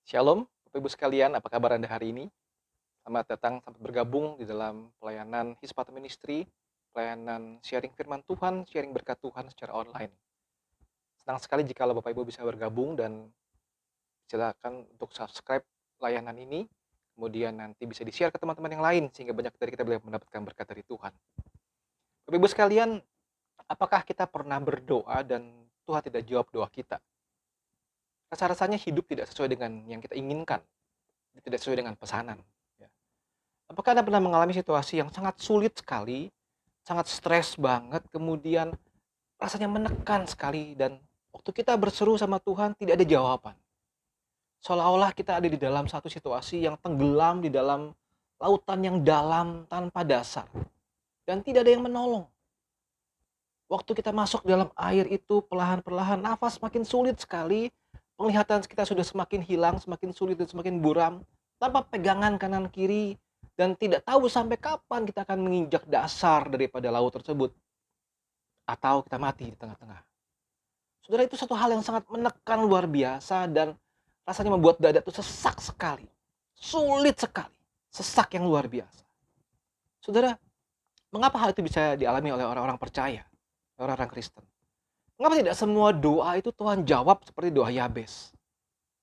Shalom, Bapak Ibu sekalian, apa kabar Anda hari ini? Selamat datang, selamat bergabung di dalam pelayanan Hispat Ministry, pelayanan sharing firman Tuhan, sharing berkat Tuhan secara online. Senang sekali jika Bapak Ibu bisa bergabung dan silakan untuk subscribe layanan ini, kemudian nanti bisa di-share ke teman-teman yang lain sehingga banyak dari kita boleh mendapatkan berkat dari Tuhan. Bapak Ibu sekalian, apakah kita pernah berdoa dan Tuhan tidak jawab doa kita? Rasa-rasanya hidup tidak sesuai dengan yang kita inginkan, tidak sesuai dengan pesanan. Ya. Apakah Anda pernah mengalami situasi yang sangat sulit sekali, sangat stres banget, kemudian rasanya menekan sekali dan waktu kita berseru sama Tuhan tidak ada jawaban. Seolah-olah kita ada di dalam satu situasi yang tenggelam di dalam lautan yang dalam tanpa dasar dan tidak ada yang menolong. Waktu kita masuk dalam air itu perlahan-perlahan nafas makin sulit sekali, penglihatan kita sudah semakin hilang, semakin sulit dan semakin buram, tanpa pegangan kanan kiri dan tidak tahu sampai kapan kita akan menginjak dasar daripada laut tersebut atau kita mati di tengah-tengah. Saudara, itu satu hal yang sangat menekan luar biasa dan rasanya membuat dada itu sesak sekali. Sulit sekali. Sesak yang luar biasa. Saudara, mengapa hal itu bisa dialami oleh orang-orang percaya, orang-orang Kristen? Mengapa tidak semua doa itu Tuhan jawab seperti doa Yabes?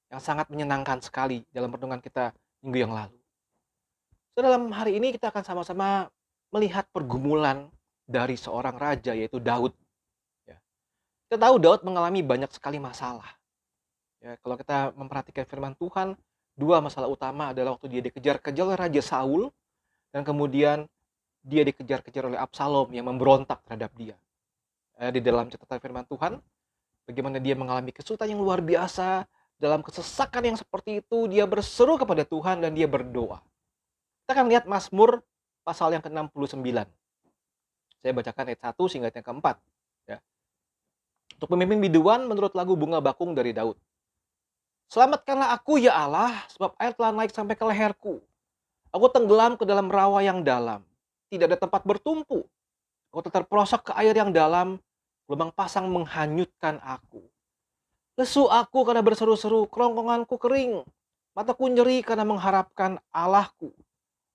Yang sangat menyenangkan sekali dalam pertemuan kita minggu yang lalu. Saudara, dalam hari ini kita akan sama-sama melihat pergumulan dari seorang raja yaitu Daud. Ya. Kita tahu Daud mengalami banyak sekali masalah. Ya, kalau kita memperhatikan firman Tuhan, dua masalah utama adalah waktu dia dikejar-kejar oleh Raja Saul dan kemudian dia dikejar-kejar oleh Absalom yang memberontak terhadap dia. Di dalam catatan firman Tuhan, bagaimana dia mengalami kesulitan yang luar biasa, dalam kesesakan yang seperti itu dia berseru kepada Tuhan dan dia berdoa. Kita akan lihat Mazmur pasal yang ke-69. Saya bacakan ayat 1 hingga ayat yang keempat. Ya. Untuk pemimpin biduan menurut lagu Bunga Bakung dari Daud. Selamatkanlah aku ya Allah, sebab air telah naik sampai ke leherku. Aku tenggelam ke dalam rawa yang dalam. Tidak ada tempat bertumpu. Aku terperosok ke air yang dalam, gelombang pasang menghanyutkan aku. Lesu aku karena berseru-seru, kerongkonganku kering. Mataku nyeri karena mengharapkan Allahku.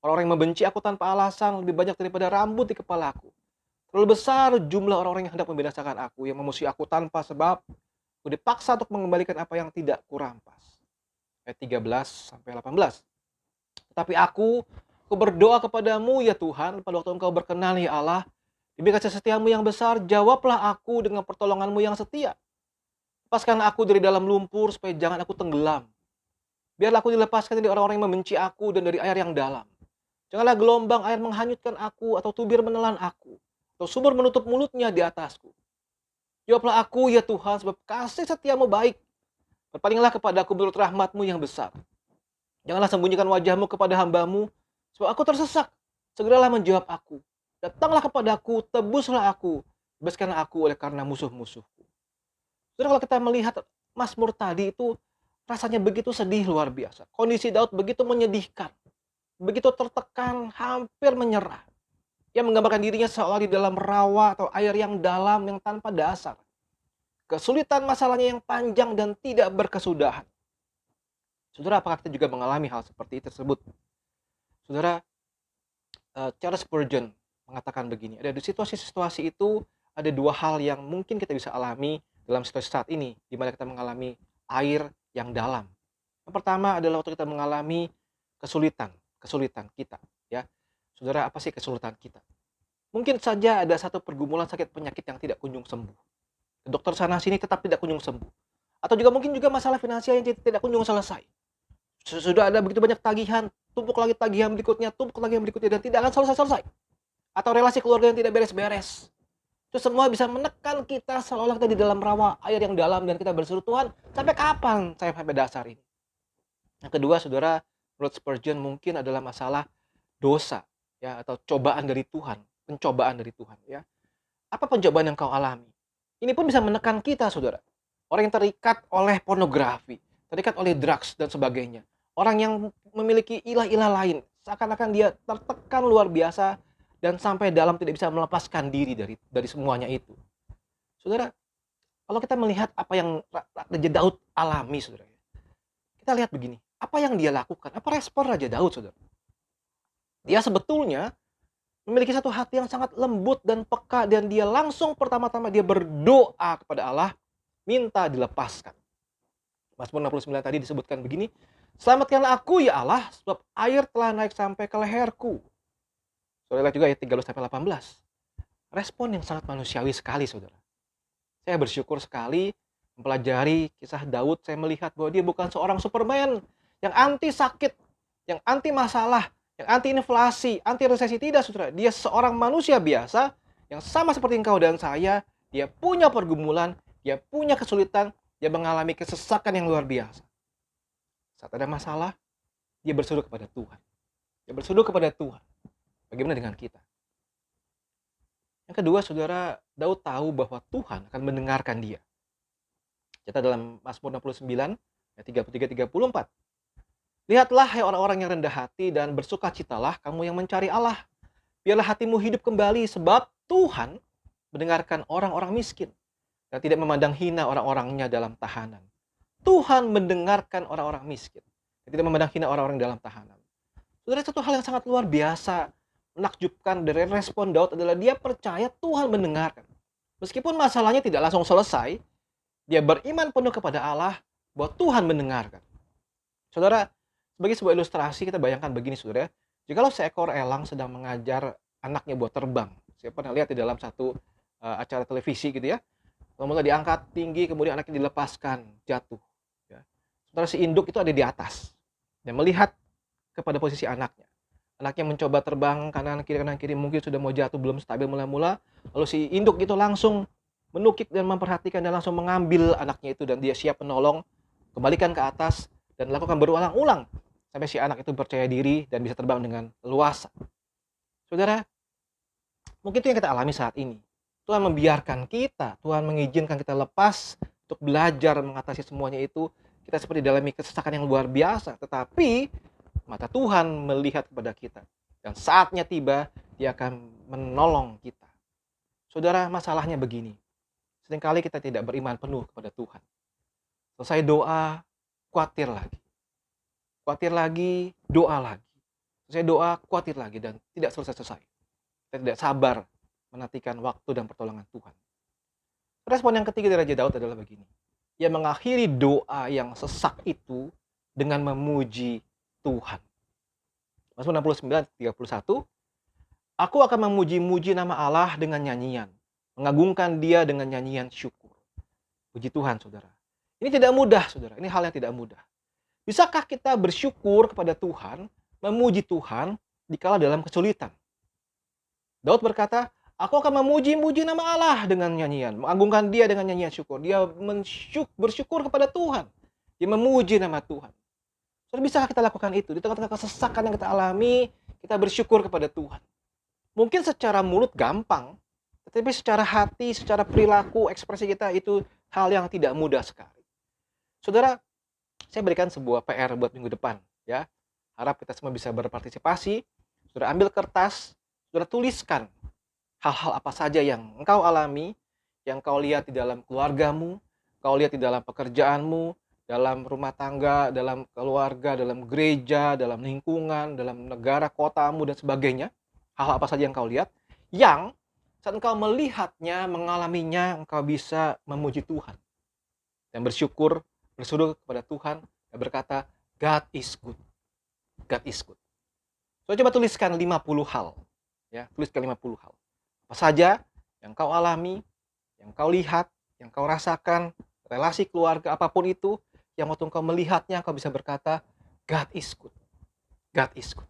Orang-orang yang membenci aku tanpa alasan lebih banyak daripada rambut di kepalaku. Terlalu besar jumlah orang-orang yang hendak membinasakan aku, yang memusuhi aku tanpa sebab. Aku dipaksa untuk mengembalikan apa yang tidak kurampas. Ayat 13 sampai 18. Tetapi aku berdoa kepadamu ya Tuhan, pada waktu engkau berkenan ya Allah, demi kasih setiamu yang besar, jawablah aku dengan pertolonganmu yang setia. Lepaskanlah aku dari dalam lumpur supaya jangan aku tenggelam. Biarlah aku dilepaskan dari orang-orang yang membenci aku dan dari air yang dalam. Janganlah gelombang air menghanyutkan aku atau tubir menelan aku, atau sumur menutup mulutnya di atasku. Jawablah aku ya Tuhan, sebab kasih setiamu baik. Berpalinglah kepadaku menurut rahmatmu yang besar. Janganlah sembunyikan wajahmu kepada hambamu, sebab aku tersesak. Segeralah menjawab aku. Datanglah kepadaku, tebuslah aku. Bebaskanlah aku oleh karena musuh-musuhku. Saudara, kalau kita melihat Mazmur tadi itu rasanya begitu sedih luar biasa. Kondisi Daud begitu menyedihkan. Begitu tertekan, hampir menyerah. Ia menggambarkan dirinya seolah di dalam rawa atau air yang dalam yang tanpa dasar. Kesulitan masalahnya yang panjang dan tidak berkesudahan. Saudara, apakah kita juga mengalami hal seperti tersebut? Saudara, Charles Spurgeon mengatakan begini, ada di situasi-situasi itu ada dua hal yang mungkin kita bisa alami dalam situasi saat ini, di mana kita mengalami air yang dalam. Yang pertama adalah waktu kita mengalami kesulitan kita. Ya, saudara, apa sih kesulitan kita? Mungkin saja ada satu pergumulan sakit penyakit yang tidak kunjung sembuh. Dokter sana sini tetap tidak kunjung sembuh. Atau juga mungkin juga masalah finansial yang tidak kunjung selesai. Sudah ada begitu banyak tagihan, tumpuk lagi tagihan berikutnya, tumpuk lagi yang berikutnya, dan tidak akan selesai-selesai. Atau relasi keluarga yang tidak beres-beres. Itu semua bisa menekan kita seolah kita di dalam rawa air yang dalam dan kita berseru, Tuhan, sampai kapan saya sampai dasar ini? Yang kedua, saudara, menurut Spurgeon mungkin adalah masalah dosa, ya, atau cobaan dari Tuhan, pencobaan dari Tuhan, ya. Apa pencobaan yang kau alami? Ini pun bisa menekan kita, saudara. Orang yang terikat oleh pornografi, terikat oleh drugs dan sebagainya. Orang yang memiliki ilah-ilah lain, seakan-akan dia tertekan luar biasa dan sampai dalam tidak bisa melepaskan diri dari semuanya itu. Saudara, kalau kita melihat apa yang Raja Daud alami, saudara, kita kita lihat begini, apa yang dia lakukan? Apa respon Raja Daud, saudara? Dia sebetulnya memiliki satu hati yang sangat lembut dan peka, dan dia langsung pertama-tama dia berdoa kepada Allah, minta dilepaskan. Mazmur 69 tadi disebutkan begini, "Selamatkanlah aku ya Allah, sebab air telah naik sampai ke leherku." Saudara lihat juga ayat 13-18. Respon yang sangat manusiawi sekali, saudara. Saya bersyukur sekali mempelajari kisah Daud, saya melihat bahwa dia bukan seorang Superman yang anti sakit, yang anti masalah, yang anti inflasi, anti resesi. Tidak, saudara. Dia seorang manusia biasa yang sama seperti engkau dan saya. Dia punya pergumulan, dia punya kesulitan, dia mengalami kesesakan yang luar biasa. Saat ada masalah, dia berseru kepada Tuhan. Dia berseru kepada Tuhan. Bagaimana dengan kita? Yang kedua, saudara, Daud tahu bahwa Tuhan akan mendengarkan dia. Kita dalam Mazmur 69, ayat 33-34. "Lihatlah, hai orang-orang yang rendah hati, dan bersukacitalah kamu yang mencari Allah. Biarlah hatimu hidup kembali, sebab Tuhan mendengarkan orang-orang miskin dan tidak memandang hina orang-orangnya dalam tahanan." Tuhan mendengarkan orang-orang miskin dan tidak memandang hina orang-orang dalam tahanan. Saudara, satu hal yang sangat luar biasa, menakjubkan dari respon Daud adalah dia percaya Tuhan mendengarkan. Meskipun masalahnya tidak langsung selesai, dia beriman penuh kepada Allah bahwa Tuhan mendengarkan. Saudara, sebagai sebuah ilustrasi kita bayangkan begini, saudara. Jikalau seekor elang sedang mengajar anaknya buat terbang. Saya pernah lihat di dalam satu acara televisi gitu ya. Lalu diangkat tinggi, kemudian anaknya dilepaskan, jatuh. Ya. Sementara si induk itu ada di atas. Dan melihat kepada posisi anaknya. Anaknya mencoba terbang kanan kiri, mungkin sudah mau jatuh, belum stabil mula-mula. Lalu si induk itu langsung menukik dan memperhatikan dan langsung mengambil anaknya itu, dan dia siap menolong, kembalikan ke atas, dan lakukan berulang-ulang sampai si anak itu percaya diri dan bisa terbang dengan leluasa. Saudara, mungkin itu yang kita alami saat ini. Tuhan membiarkan kita, Tuhan mengizinkan kita lepas untuk belajar mengatasi semuanya itu. Kita seperti dalam kesesakan yang luar biasa, tetapi mata Tuhan melihat kepada kita. Dan saatnya tiba, dia akan menolong kita. Saudara, masalahnya begini. Seringkali kita tidak beriman penuh kepada Tuhan. Selesai doa, khawatir lagi. Khawatir lagi, doa lagi. Selesai doa, khawatir lagi, dan tidak selesai-selesai. Kita tidak sabar menantikan waktu dan pertolongan Tuhan. Respon yang ketiga dari Raja Daud adalah begini. Ia mengakhiri doa yang sesak itu dengan memuji Tuhan. Mazmur 69:31. "Aku akan memuji-muji nama Allah dengan nyanyian, mengagungkan Dia dengan nyanyian syukur." Puji Tuhan, saudara. Ini tidak mudah, saudara. Ini hal yang tidak mudah. Bisakah kita bersyukur kepada Tuhan, memuji Tuhan dikala dalam kesulitan? Daud berkata, "Aku akan memuji-muji nama Allah dengan nyanyian, mengagungkan Dia dengan nyanyian syukur." Dia bersyukur kepada Tuhan. Dia memuji nama Tuhan. Saudara, bisakah kita lakukan itu? Di tengah-tengah kesesakan yang kita alami, kita bersyukur kepada Tuhan. Mungkin secara mulut gampang, tetapi secara hati, secara perilaku, ekspresi kita itu hal yang tidak mudah sekali. Saudara, saya berikan sebuah PR buat minggu depan, ya. Harap kita semua bisa berpartisipasi. Saudara ambil kertas, saudara tuliskan hal-hal apa saja yang engkau alami, yang kau lihat di dalam keluargamu, kau lihat di dalam pekerjaanmu, dalam rumah tangga, dalam keluarga, dalam gereja, dalam lingkungan, dalam negara, kotamu, dan sebagainya. Hal apa saja yang kau lihat, yang saat engkau melihatnya, mengalaminya, engkau bisa memuji Tuhan. Dan bersyukur, berseru kepada Tuhan, dan berkata, God is good. God is good. So, coba tuliskan 50 hal. Ya, tuliskan 50 hal. Apa saja yang kau alami, yang kau lihat, yang kau rasakan, relasi keluarga, apapun itu, yang waktu engkau melihatnya, engkau bisa berkata, God is good. God is good.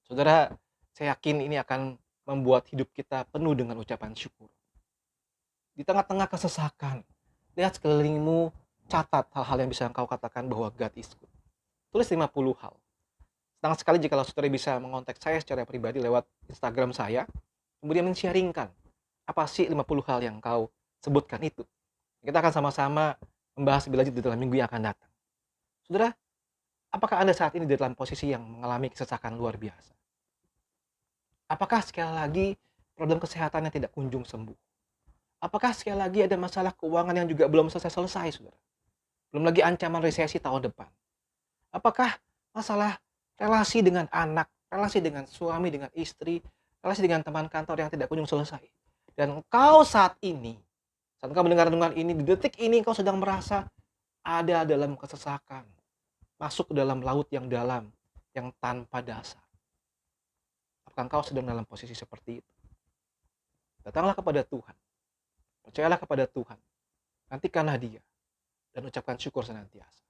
Saudara, saya yakin ini akan membuat hidup kita penuh dengan ucapan syukur. Di tengah-tengah kesesakan, lihat sekelilingmu, catat hal-hal yang bisa engkau katakan bahwa God is good. Tulis 50 hal. Senang sekali jika saudara bisa mengontak saya secara pribadi lewat Instagram saya, kemudian men-sharingkan apa sih 50 hal yang engkau sebutkan itu. Kita akan sama-sama membahas lebih lanjut di dalam minggu yang akan datang. Saudara, apakah Anda saat ini di dalam posisi yang mengalami kesesakan luar biasa? Apakah sekali lagi problem kesehatan yang tidak kunjung sembuh? Apakah sekali lagi ada masalah keuangan yang juga belum selesai-selesai, saudara? Belum lagi ancaman resesi tahun depan. Apakah masalah relasi dengan anak, relasi dengan suami, dengan istri, relasi dengan teman kantor yang tidak kunjung selesai. Dan engkau saat engkau mendengar renungan ini, di detik ini engkau sedang merasa ada dalam kesesakan, masuk ke dalam laut yang dalam, yang tanpa dasar. Apakah engkau sedang dalam posisi seperti itu? Datanglah kepada Tuhan, percayalah kepada Tuhan, nantikanlah Dia, dan ucapkan syukur senantiasa.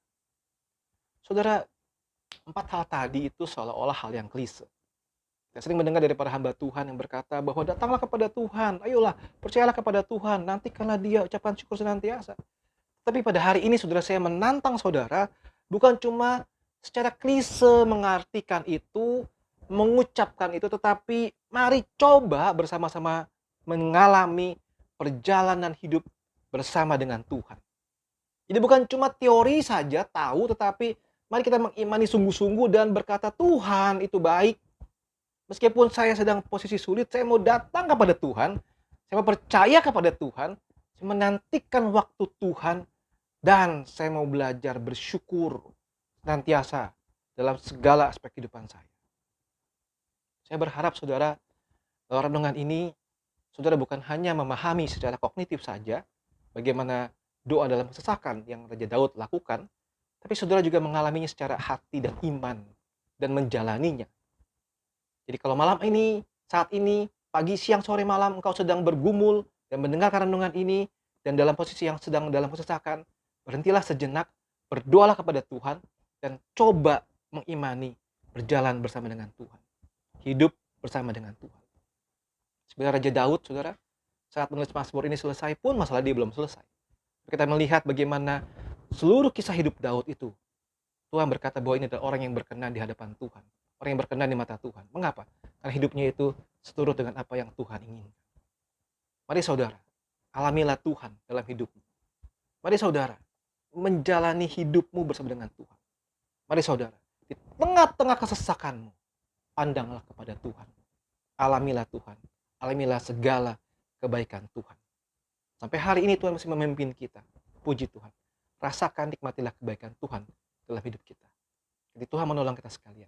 Saudara, 4 hal tadi itu seolah-olah hal yang klise. Kita sering mendengar dari para hamba Tuhan yang berkata bahwa datanglah kepada Tuhan, ayolah, percayalah kepada Tuhan, nantikanlah Dia, ucapkan syukur senantiasa. Tapi pada hari ini saudara, saya menantang saudara, bukan cuma secara klise mengartikan itu, mengucapkan itu, tetapi mari coba bersama-sama mengalami perjalanan hidup bersama dengan Tuhan. Jadi bukan cuma teori saja tahu, tetapi mari kita mengimani sungguh-sungguh dan berkata, Tuhan itu baik. Meskipun saya sedang posisi sulit, saya mau datang kepada Tuhan, saya mau percaya kepada Tuhan, saya menantikan waktu Tuhan, dan saya mau belajar bersyukur senantiasa dalam segala aspek kehidupan saya. Saya berharap saudara, dalam renungan ini, saudara bukan hanya memahami secara kognitif saja bagaimana doa dalam kesesakan yang Raja Daud lakukan, tapi saudara juga mengalaminya secara hati dan iman dan menjalaninya. Jadi kalau malam ini, saat ini, pagi, siang, sore, malam engkau sedang bergumul dan mendengarkan renungan ini dan dalam posisi yang sedang dalam kesesakan, berhentilah sejenak, berdoalah kepada Tuhan dan coba mengimani berjalan bersama dengan Tuhan. Hidup bersama dengan Tuhan. Sebenarnya Raja Daud, saudara, saat menulis Mazmur ini selesai pun masalah dia belum selesai. Kita melihat bagaimana seluruh kisah hidup Daud itu, Tuhan berkata bahwa ini adalah orang yang berkenan di hadapan Tuhan. Orang yang berkenan di mata Tuhan. Mengapa? Karena hidupnya itu seturut dengan apa yang Tuhan inginkan. Mari saudara, alamilah Tuhan dalam hidupmu. Mari saudara, menjalani hidupmu bersama dengan Tuhan. Mari saudara, di tengah-tengah kesesakanmu, pandanglah kepada Tuhan. Alamilah Tuhan. Alamilah segala kebaikan Tuhan. Sampai hari ini Tuhan masih memimpin kita. Puji Tuhan. Rasakan, nikmatilah kebaikan Tuhan dalam hidup kita. Jadi Tuhan menolong kita sekali.